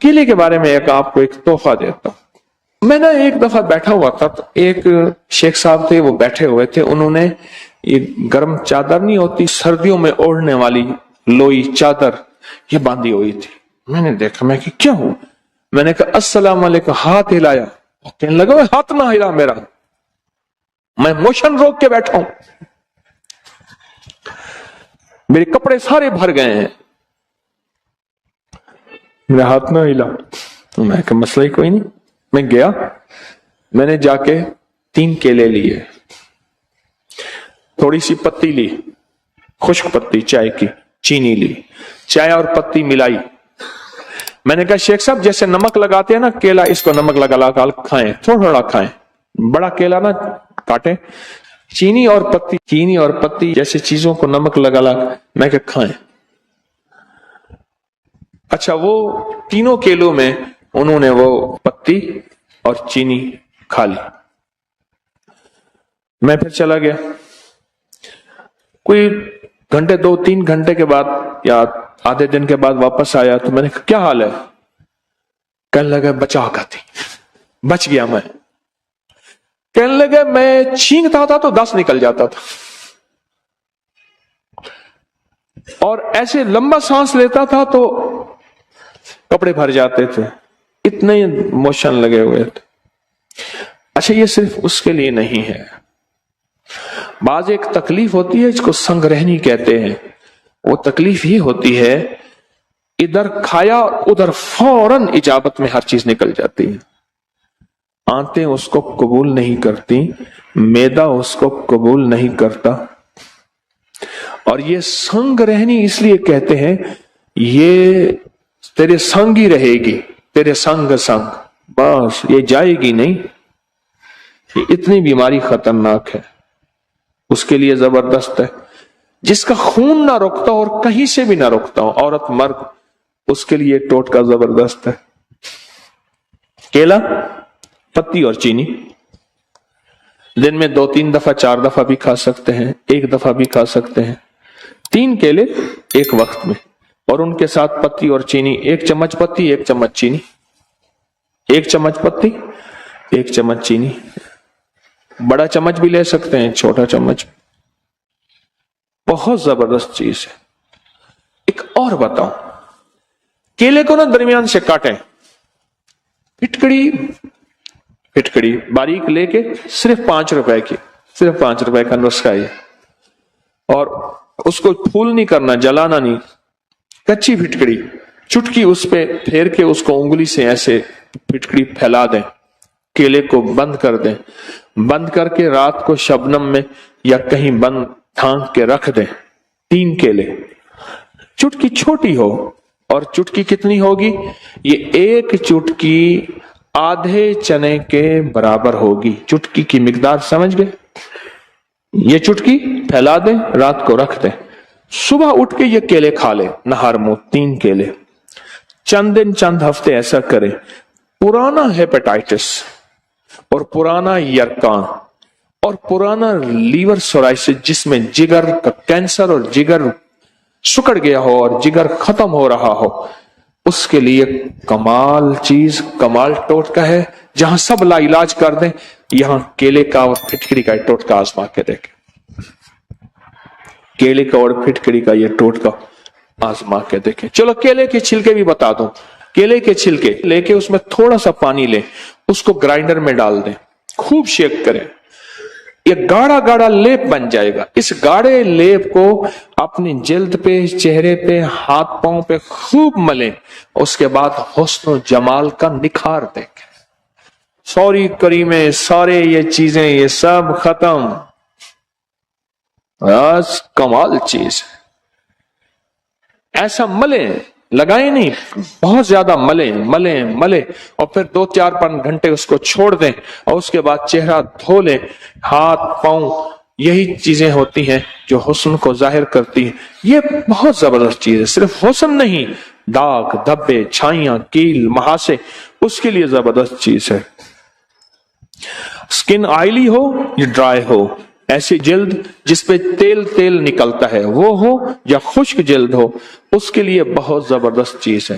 کیلے کے بارے میں آپ کو ایک تحفہ دیتا ہوں. میں نے ایک دفعہ بیٹھا ہوا تھا تو ایک شیخ صاحب تھے, وہ بیٹھے ہوئے تھے, انہوں نے یہ گرم چادر نہیں ہوتی سردیوں میں اوڑھنے والی لوئی چادر یہ باندھی ہوئی تھی. میں نے دیکھا, میں کہ کیا ہوا؟ میں نے کہا السلام علیکم, ہاتھ ہلایا. کہنے لگا ہاتھ نہ ہلا میرا, میں موشن روک کے بیٹھا ہوں, میرے کپڑے سارے بھر گئے ہیں, میرا ہاتھ نہ ہلا. میں کہ مسئلہ ہی کوئی نہیں. میں گیا, میں نے جا کے 3 کیلے لیے, تھوڑی سی پتی لی, خشک پتی چائے کی, چینی لی, چائے اور پتی ملائی. میں نے کہا شیخ صاحب جیسے نمک لگاتے ہیں نا کیلا, اس کو نمک لگا کھائیں, تھوڑا تھوڑا کھائیں, بڑا کیلا نہ کاٹیں. چینی اور پتی جیسے چیزوں کو نمک لگا میں کہ کھائیں. اچھا, وہ تینوں کیلوں میں انہوں نے وہ پتی اور چینی کھا لی. میں پھر چلا گیا. کوئی گھنٹے 2-3 گھنٹے کے بعد یا آدھے دن کے بعد واپس آیا تو میں نے کہا کیا حال ہے؟ کہنے لگا بچا کھاتی, بچ گیا میں. کہنے لگا میں چھینکتا تھا تو 10 نکل جاتا تھا, اور ایسے لمبا سانس لیتا تھا تو کپڑے بھر جاتے تھے, اتنے موشن لگے ہوئے تھے. اچھا, یہ صرف اس کے لیے نہیں ہے, بعض ایک تکلیف ہوتی ہے جس کو سنگ رہنی کہتے ہیں. وہ تکلیف یہ ہوتی ہے ادھر کھایا ادھر فوراً اجابت میں ہر چیز نکل جاتی ہے. آنتیں اس کو قبول نہیں کرتی, معدہ اس کو قبول نہیں کرتا. اور یہ سنگ رہنی اس لیے کہتے ہیں یہ تیرے سنگ ہی رہے گی, تیرے سنگ, بس یہ جائے گی نہیں. یہ اتنی بیماری خطرناک ہے, اس کے لیے زبردست ہے. جس کا خون نہ رکتا اور کہیں سے بھی نہ رکتا ہو, عورت مرد, اس کے لیے ٹوٹکا زبردست ہے. کیلا, پتی اور چینی دن میں 2-3 دفعہ 4 دفعہ بھی کھا سکتے ہیں, 1 دفعہ بھی کھا سکتے ہیں. 3 کیلے ایک وقت میں, اور ان کے ساتھ پتی اور چینی, 1 چمچ پتی 1 چمچ چینی, 1 چمچ پتی 1 چمچ چینی. بڑا چمچ بھی لے سکتے ہیں, چھوٹا چمچ. بہت زبردست چیز ہے. ایک اور بتاؤں, کیلے کو نا درمیان سے کاٹیں, پھٹکڑی باریک لے کے, صرف 5 روپے کی, صرف 5 روپے کا نسخہ ہے. اور اس کو پھول نہیں کرنا, جلانا نہیں, کچی پھٹکڑی, چٹکی اس پہ پھیر کے اس کو انگلی سے ایسے پھٹکڑی پھیلا دیں, کیلے کو بند کر دیں, بند کر کے رات کو شبنم میں یا کہیں بند ڈھانک کے رکھ دیں. 3 کیلے, چٹکی چھوٹی ہو, اور چٹکی کتنی ہوگی؟ یہ 1 چٹکی آدھے چنے کے برابر ہوگی. چٹکی کی مقدار سمجھ گئے؟ یہ چٹکی پھیلا دیں, رات کو رکھ دیں, صبح اٹھ کے یہ کیلے کھا لیں نہار منہ. 3 کیلے, چند دن چند ہفتے ایسا کریں. پرانا ہیپیٹائٹس اور پرانا یرکان اور پرانا لیور سورائسس, جس میں جگر کا کینسر اور جگر سکڑ گیا ہو اور جگر ختم ہو رہا ہو, اس کے لیے کمال چیز, کمال ٹوٹکا ہے. جہاں سب لا علاج کر دیں, یہاں کیلے کا اور پھٹکڑی کا ٹوٹکا آزما کے دیکھیں. کیلے کا اور پھٹکڑی کا یہ ٹوٹکا آزما کے دیکھیں. چلو کیلے کے چھلکے بھی بتا دوں. کیلے کے چھلکے لے کے اس میں تھوڑا سا پانی لیں, اس کو گرائنڈر میں ڈال دیں, خوب شیک کریں. یہ گاڑا گاڑا لیپ بن جائے گا. اس گاڑے لیپ کو اپنی جلد پہ, چہرے پہ, ہاتھ پاؤں پہ خوب ملیں. اس کے بعد حسن و جمال کا نکھار دیکھیں. سوری کریمیں, سارے یہ چیزیں, یہ سب ختم. بس کمال چیز. ایسا ملیں, لگائیں نہیں, بہت زیادہ ملیں, اور پھر 2-4 گھنٹے اس کو چھوڑ دیں, اور اس کے بعد چہرہ دھو لیں. ہاتھ پاؤں, یہی چیزیں ہوتی ہیں جو حسن کو ظاہر کرتی ہیں. یہ بہت زبردست چیز ہے. صرف حسن نہیں, داغ دھبے, چھائیاں, کیل, مہاسے, اس کے لیے زبردست چیز ہے. سکن آئلی ہو یا ڈرائی ہو, ایسی جلد جس پہ تیل نکلتا ہے وہ ہو, یا خشک جلد ہو, اس کے لیے بہت زبردست چیز ہے.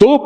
2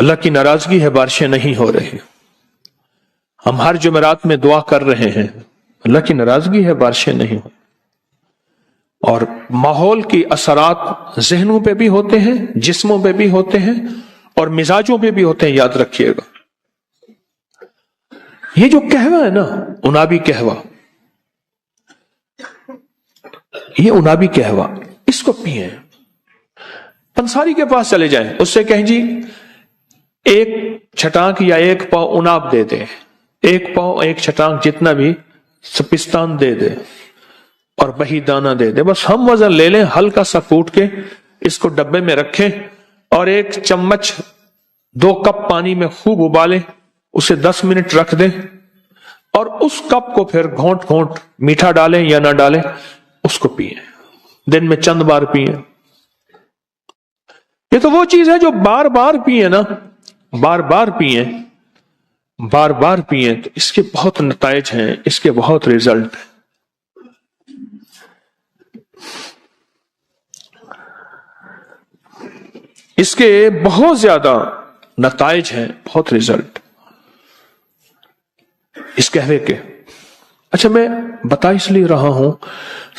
اللہ کی ناراضگی ہے، بارشیں نہیں ہو رہی. ہم ہر جمعرات میں دعا کر رہے ہیں، اللہ کی ناراضگی ہے، بارشیں نہیں ہو. اور ماحول کی اثرات ذہنوں پہ بھی ہوتے ہیں، جسموں پہ بھی ہوتے ہیں، اور مزاجوں پہ بھی ہوتے ہیں. یاد رکھیے گا، یہ جو قہوہ ہے نا، انابی قہوہ، یہ انابی قہوہ، اس کو پیئیں. پنساری کے پاس چلے جائیں، اس سے کہیں جی ایک چھٹانک یا ایک پاؤ اناب دے دے، ایک پاؤ ایک چھٹانک جتنا بھی سپستان دے دے اور بہی دانہ دے دے. بس ہم وزن لے لیں، ہلکا سا کوٹ کے اس کو ڈبے میں رکھیں اور ایک چمچ 2 کپ پانی میں خوب ابالیں، اسے 10 منٹ رکھ دیں اور اس کپ کو پھر گھونٹ گھونٹ میٹھا ڈالیں یا نہ ڈالیں اس کو پیئیں. دن میں چند بار پیئیں. یہ تو وہ چیز ہے جو بار بار پیئیں نا، بار بار پیئیں، بار بار پیئیں تو اس کے بہت نتائج ہیں، اس کے بہت ریزلٹ ہیں. اس کے بہت زیادہ نتائج ہیں، بہت ریزلٹ اس قہوے کے. اچھا، میں بتا اس لیے رہا ہوں،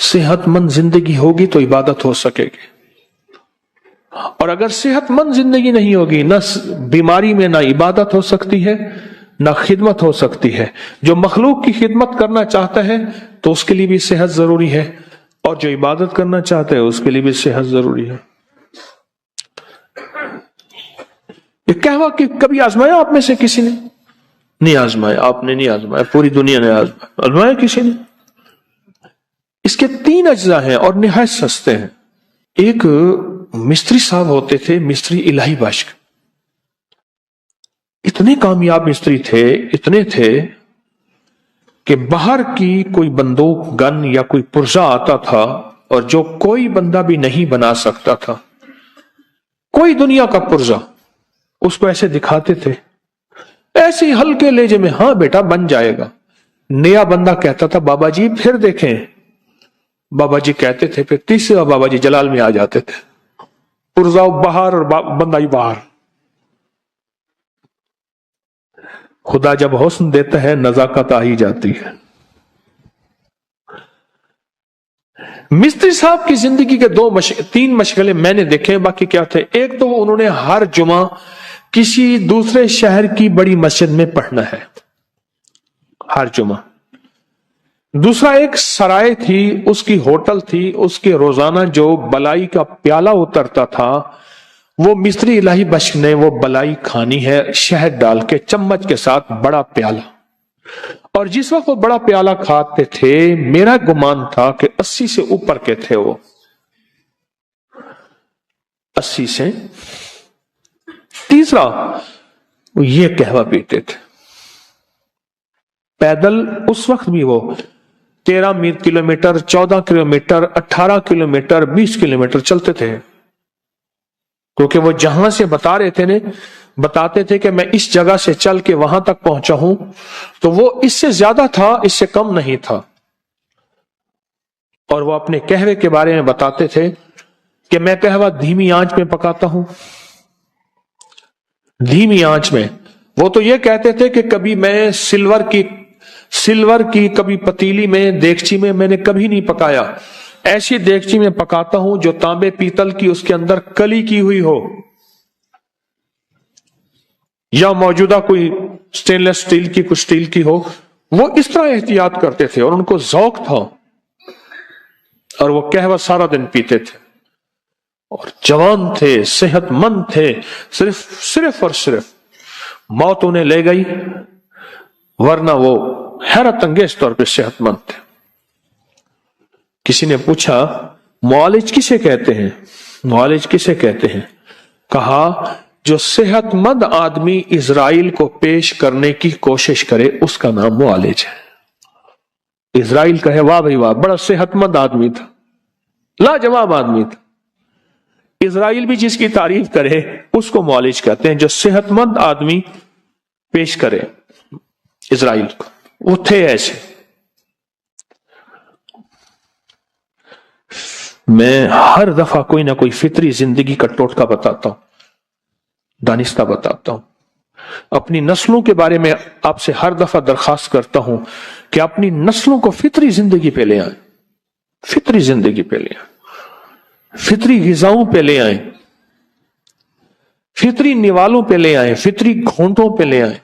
صحت مند زندگی ہوگی تو عبادت ہو سکے گی، اور اگر صحت مند زندگی نہیں ہوگی، نہ بیماری میں نہ عبادت ہو سکتی ہے نہ خدمت ہو سکتی ہے. جو مخلوق کی خدمت کرنا چاہتا ہے تو اس کے لیے بھی صحت ضروری ہے، اور جو عبادت کرنا چاہتا ہے اس کے لیے بھی صحت ضروری ہے. یہ قہوہ کہ کبھی آزمایا آپ میں سے کسی نے؟ نہیں آزمایا، آپ نے نہیں آزمایا، پوری دنیا نے آزمایا کسی نے. اس کے 3 اجزاء ہیں اور نہایت سستے ہیں. ایک مستری صاحب ہوتے تھے، مستری الہی بخش، اتنے کامیاب مستری تھے، اتنے تھے کہ باہر کی کوئی بندوق، گن یا کوئی پرزہ آتا تھا اور جو کوئی بندہ بھی نہیں بنا سکتا تھا، کوئی دنیا کا پرزہ، اس کو ایسے دکھاتے تھے، ایسے ہی ہلکے لہجے میں، ہاں بیٹا بن جائے گا. نیا بندہ کہتا تھا بابا جی پھر دیکھیں، بابا جی کہتے تھے، پھر تیسرا بابا جی جلال میں آ جاتے تھے، پرزہ باہر اور بندہ ہی باہر. خدا جب حسن دیتا ہے نزاکت آ ہی جاتی ہے. مستری صاحب کی زندگی کے 3 مشغلے میں نے دیکھے، باقی کیا تھے؟ ایک تو انہوں نے ہر جمعہ کسی دوسرے شہر کی بڑی مسجد میں پڑھنا ہے، ہر جمعہ. دوسرا ایک سرائے تھی، اس کی ہوٹل تھی، اس کے روزانہ جو بلائی کا پیالہ اترتا تھا وہ مستری الہی بخش نے وہ بلائی کھانی ہے، شہد ڈال کے چمچ کے ساتھ، بڑا پیالہ. اور جس وقت وہ بڑا پیالہ کھاتے تھے، میرا گمان تھا کہ 80 سے اوپر کے تھے، وہ 80 سے. تیسرا، وہ یہ قہوہ پیتے تھے پیدل. اس وقت بھی وہ 13 کلومیٹر، 14 کلومیٹر، 18 کلومیٹر، 20 کلومیٹر چلتے تھے، کیونکہ وہ جہاں سے بتاتے تھے کہ میں اس جگہ سے چل کے وہاں تک پہنچا ہوں، تو وہ اس سے زیادہ تھا، اس سے کم نہیں تھا. اور وہ اپنے قہوے کے بارے میں بتاتے تھے کہ میں قہوہ دھیمی آنچ میں پکاتا ہوں، دھیمی آنچ میں. وہ تو یہ کہتے تھے کہ کبھی میں سلور کی کبھی پتیلی میں، دیگچی میں نے کبھی نہیں پکایا، ایسی دیگچی میں پکاتا ہوں جو تانبے پیتل کی، اس کے اندر کلی کی ہوئی ہو، یا موجودہ کوئی سٹین لیس سٹیل کی، کچھ سٹیل کی ہو. وہ اس طرح احتیاط کرتے تھے اور ان کو ذوق تھا، اور وہ قہوہ سارا دن پیتے تھے، اور جوان تھے، صحت مند تھے. صرف اور صرف موت انہیں لے گئی، ورنہ وہ حیرت انگیز طور پہ صحت مند تھے. کسی نے پوچھا معالج کسے کہتے ہیں؟ معالج کسے کہتے ہیں؟ کہا جو صحت مند آدمی اسرائیل کو پیش کرنے کی کوشش کرے اس کا نام معالج ہے. اسرائیل کہے واہ بھائی واہ، بڑا صحت مند آدمی تھا، لاجواب آدمی تھا. اسرائیل بھی جس کی تعریف کرے اس کو معالج کہتے ہیں، جو صحت مند آدمی پیش کرے اسرائیل کو. وہ تھے ایسے. میں ہر دفعہ کوئی نہ کوئی فطری زندگی کا ٹوٹکا بتاتا ہوں. دانستہ بتاتا ہوں. اپنی نسلوں کے بارے میں آپ سے ہر دفعہ درخواست کرتا ہوں کہ اپنی نسلوں کو فطری زندگی پہ لے آئیں, فطری زندگی پہ لے آئیں, فطری غذاؤں پہ لے آئیں, فطری نوالوں پہ لے آئیں, فطری گھونٹوں پہ لے آئیں.